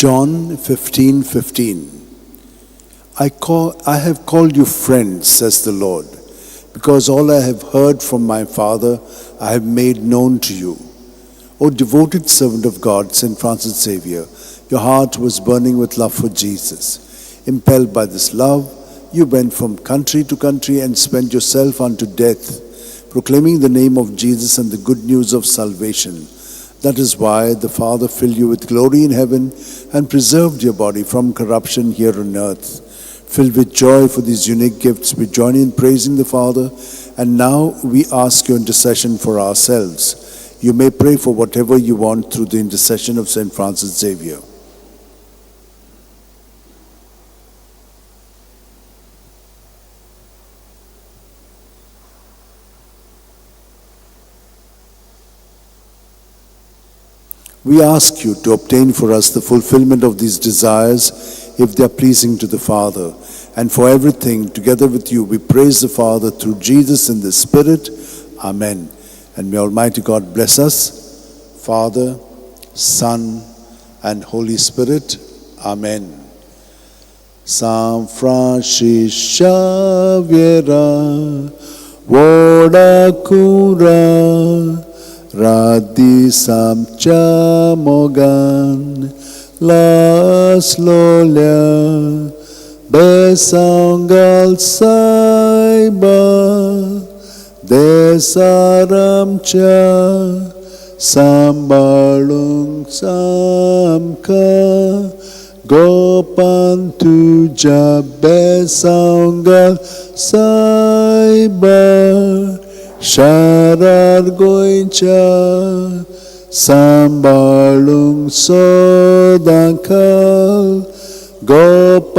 John 15:15. I have called you friends, says the Lord, because all I have heard from my Father I have made known to you. O devoted servant of God, St. Francis Xavier, your heart was burning with love for Jesus. Impelled by this love, you went from country to country and spent yourself unto death, proclaiming the name of Jesus and the good news of salvation. That is why the Father filled you with glory in heaven and preserved your body from corruption here on earth. Filled with joy for these unique gifts, we join in praising the Father, and now we ask your intercession for ourselves. You may pray for whatever you want through the intercession of St. Francis Xavier. We ask you to obtain for us the fulfillment of these desires if they are pleasing to the Father. And for everything, together with you, we praise the Father through Jesus in the Spirit. Amen. And may Almighty God bless us, Father, Son, and Holy Spirit. Amen. San Francis Xavier, Voda Cura, Radi Samcha Mogan, Las Lolia, Besangal Saiba, Desaramcha, Sambalung Samka, Gopantuja, Besangal Saiba, Sharar Goincha, Sambalung Sodankal, Gopantuja.